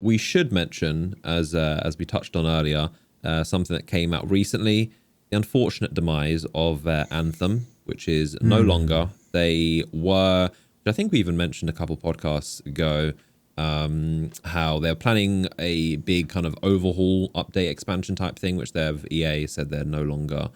we should mention, as we touched on earlier, something that came out recently, the unfortunate demise of Anthem, which is no longer. They were, I think we even mentioned a couple podcasts ago, how they're planning a big kind of overhaul, update, expansion type thing, which EA said they're no longer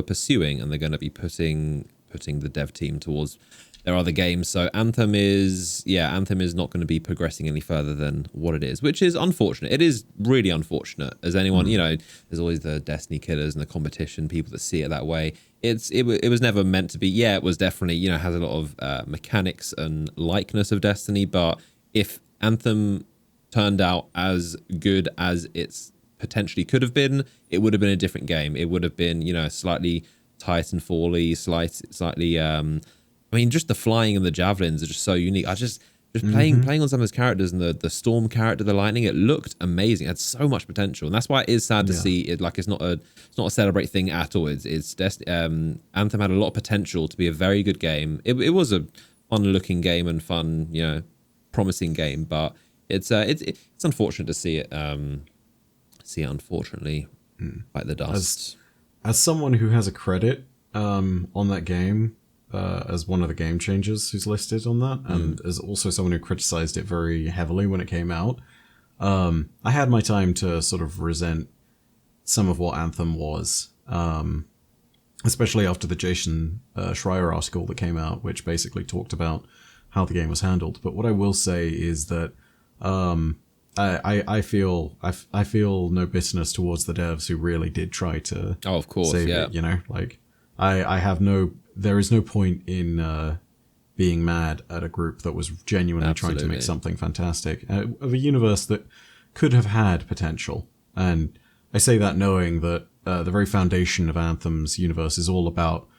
pursuing, and they're going to be putting the dev team towards their other games. So Anthem is not going to be progressing any further than what it is, which is unfortunate. It is really unfortunate. As anyone, there's always the Destiny killers and the competition people that see it that way. It was never meant to be. Yeah, it was definitely, has a lot of mechanics and likeness of Destiny, but if Anthem turned out as good as it's potentially could have been, it would have been a different game. It would have been, slightly Titanfall-y, slightly just the flying and the javelins are just so unique. I just playing on some of those characters, and the Storm character, the Lightning, it looked amazing. It had so much potential, and that's why it is sad to see it. Like, it's not a celebrate thing at all. Anthem had a lot of potential to be a very good game. It was a fun looking game and fun, promising game, but it's unfortunate to see it unfortunately bite the dust. As someone who has a credit on that game, as one of the game changers who's listed on that, and as also someone who criticized it very heavily when it came out, I had my time to sort of resent some of what Anthem was, especially after the Jason Schreier article that came out, which basically talked about how the game was handled. But what I will say is that I feel no bitterness towards the devs who really did try to save it. There is no point in being mad at a group that was genuinely trying to make something fantastic of a universe that could have had potential. And I say that knowing that the very foundation of Anthem's universe is all about,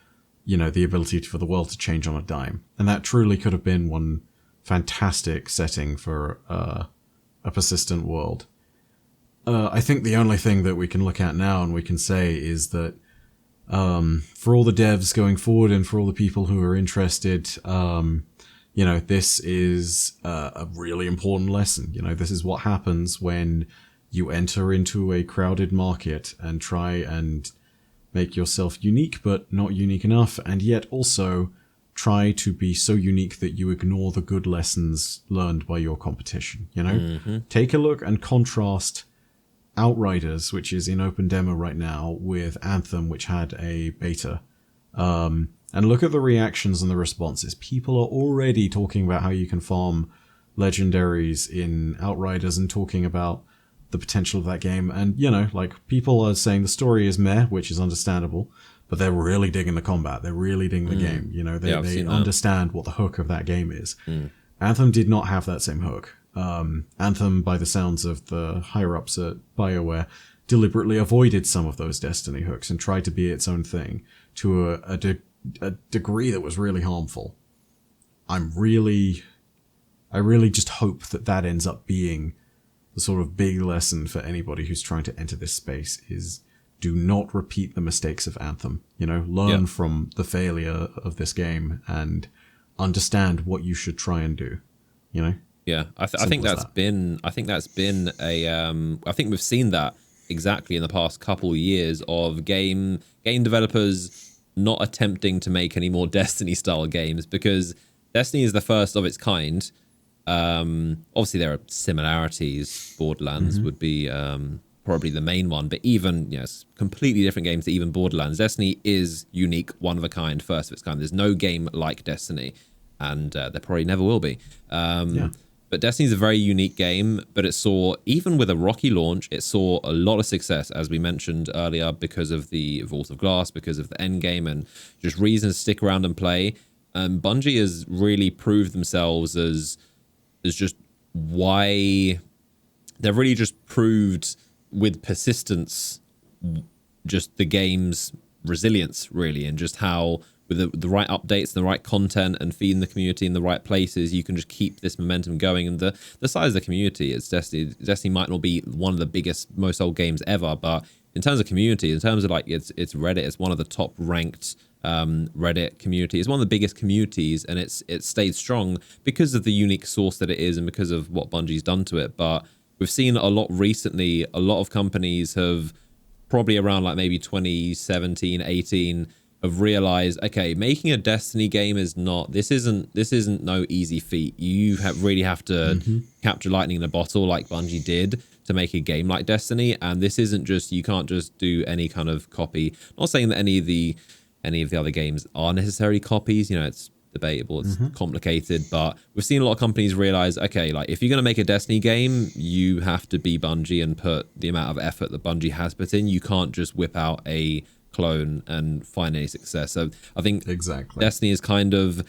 the ability for the world to change on a dime. And that truly could have been one fantastic setting for a persistent world. I think the only thing that we can look at now and we can say is that for all the devs going forward and for all the people who are interested, this is a really important lesson. This is what happens when you enter into a crowded market and try and make yourself unique, but not unique enough, and yet also try to be so unique that you ignore the good lessons learned by your competition. Take a look and contrast Outriders, which is in open demo right now, with Anthem, which had a beta. And look at the reactions and the responses. People are already talking about how you can farm legendaries in Outriders and talking about the potential of that game. And, people are saying the story is meh, which is understandable, but they're really digging the combat. They're really digging the game. They understand what the hook of that game is. Anthem did not have that same hook. Anthem, by the sounds of the higher-ups at BioWare, deliberately avoided some of those Destiny hooks and tried to be its own thing to a degree that was really harmful. I really just hope that ends up being the sort of big lesson for anybody who's trying to enter this space is do not repeat the mistakes of Anthem. Learn from the failure of this game and understand what you should try and do. Yeah, I think that's been I think we've seen that exactly in the past couple of years of game developers not attempting to make any more Destiny style games, because Destiny is the first of its kind. Obviously there are similarities. Borderlands would be probably the main one, but even completely different games to even Borderlands. Destiny is unique, one of a kind, first of its kind. There's no game like Destiny, and there probably never will be. But Destiny is a very unique game, but it saw, even with a rocky launch, it saw a lot of success, as we mentioned earlier, because of the Vault of Glass, because of the end game, and just reasons to stick around and play. Bungie has really proved themselves as just why they've really just proved with persistence just the game's resilience, really, and just how with the right updates and the right content and feeding the community in the right places, you can just keep this momentum going. And the size of the community, it's Destiny might not be one of the biggest, most old games ever, but in terms of community, in terms of it's Reddit, it's one of the top ranked Reddit community. It's one of the biggest communities, and it's stayed strong because of the unique source that it is and because of what Bungie's done to it. But we've seen a lot recently. A lot of companies have probably around like maybe 2017, 18 have realized, okay, making a Destiny game is not, this isn't no easy feat. You really have to capture lightning in a bottle like Bungie did to make a game like Destiny. And this isn't just, you can't just do any kind of copy. Not saying that any of the other games are necessarily copies, you know, it's debatable, it's complicated, but we've seen a lot of companies realize, okay, like if you're going to make a Destiny game, you have to be Bungie and put the amount of effort that Bungie has put in. You can't just whip out a clone and find any success. So I think Destiny is kind of,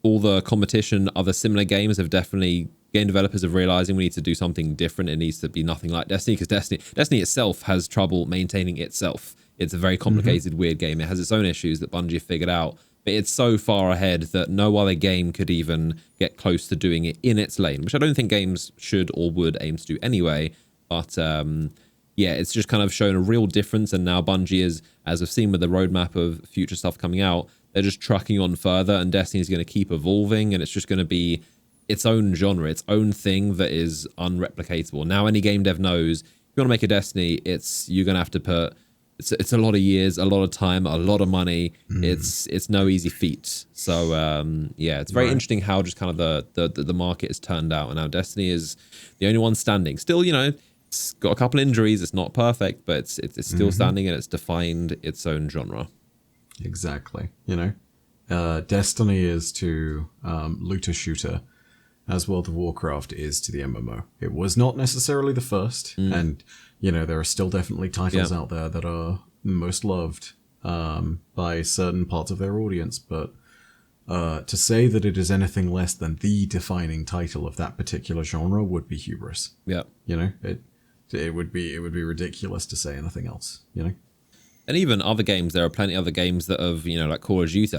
all the competition, other similar games have definitely, game developers are realizing we need to do something different. It needs to be nothing like Destiny, because Destiny itself has trouble maintaining itself. It's a very complicated, weird game. It has its own issues that Bungie have figured out, but it's so far ahead that no other game could even get close to doing it in its lane, which I don't think games should or would aim to do anyway. But yeah, it's just kind of shown a real difference. And now Bungie is, as we've seen with the roadmap of future stuff coming out, they're just trucking on further, and Destiny is going to keep evolving, and it's just going to be its own genre, its own thing that is unreplicatable. Now any game dev knows, if you want to make a Destiny, you're going to have to put, it's a lot of years, a lot of time, a lot of money. It's no easy feat. So yeah, it's very interesting how just kind of the market has turned out, and now Destiny is the only one standing. Still, you know, it's got a couple injuries. It's not perfect, but it's still standing, and it's defined its own genre. Exactly. You know, Destiny is to looter shooter as World of Warcraft is to the MMO. It was not necessarily the first, and you know, there are still definitely titles out there that are most loved by certain parts of their audience, but to say that it is anything less than the defining title of that particular genre would be hubris. Yeah, you know, it would be ridiculous to say anything else. You know. And even other games, there are plenty of other games that have, you know, like Call of Duty,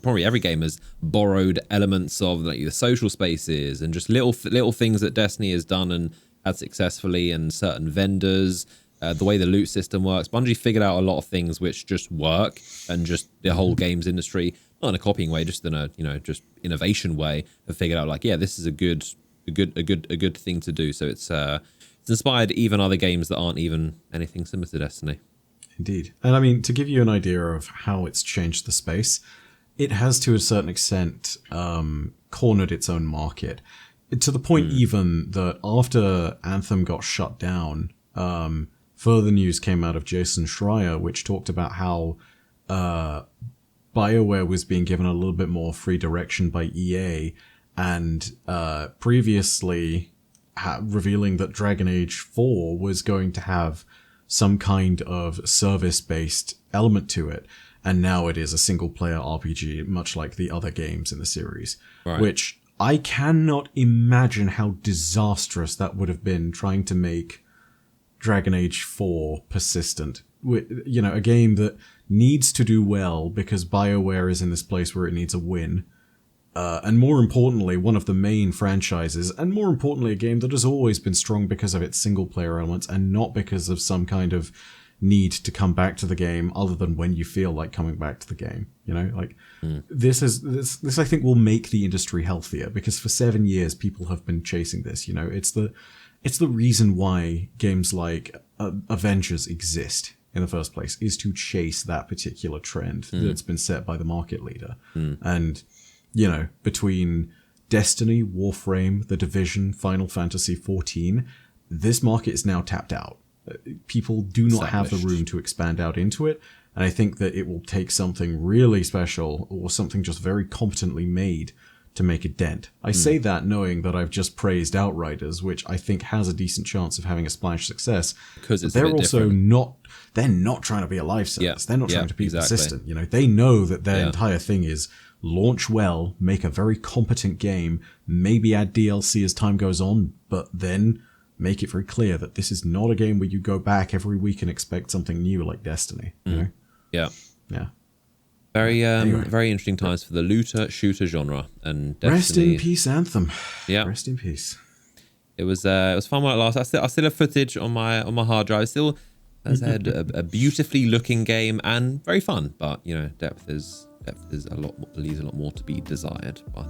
probably every game has borrowed elements of like the social spaces and just little things that Destiny has done and had successfully, and certain vendors, the way the loot system works. Bungie figured out a lot of things which just work, and just the whole games industry, not in a copying way, just in a, you know, just innovation way, have figured out like, yeah, this is a good thing to do. So it's inspired even other games that aren't even anything similar to Destiny. Indeed. And I mean, to give you an idea of how it's changed the space, it has to a certain extent cornered its own market, to the point even that after Anthem got shut down, further news came out of Jason Schreier, which talked about how BioWare was being given a little bit more free direction by EA, and previously revealing that Dragon Age 4 was going to have some kind of service-based element to it, and now it is a single-player RPG, much like the other games in the series, which I cannot imagine how disastrous that would have been, trying to make Dragon Age 4 persistent. You know, a game that needs to do well because BioWare is in this place where it needs a win. And more importantly, one of the main franchises, and more importantly, a game that has always been strong because of its single-player elements and not because of some kind of need to come back to the game other than when you feel like coming back to the game. You know, like this I think will make the industry healthier, because for 7 years people have been chasing this. You know, it's the reason why games like Avengers exist in the first place, is to chase that particular trend that's been set by the market leader. And you know, between Destiny, Warframe, The Division, Final Fantasy XIV, this market is now tapped out. People do not have the room to expand out into it, and I think that it will take something really special, or something just very competently made, to make a dent. I say that knowing that I've just praised Outriders, which I think has a decent chance of having a splash success, because they're also not trying to be a live service. They're not trying to be consistent. You know, they know that their entire thing is launch well, make a very competent game, maybe add DLC as time goes on, but then make it very clear that this is not a game where you go back every week and expect something new like Destiny. You know? Yeah. Very very interesting times for the looter shooter genre, and Destiny. Rest in peace, Anthem. Yeah. Rest in peace. It was fun while it lasted. I still have footage on my hard drive. Still, as I said, a beautifully looking game and very fun, but you know, depth is a lot, leaves a lot more to be desired. But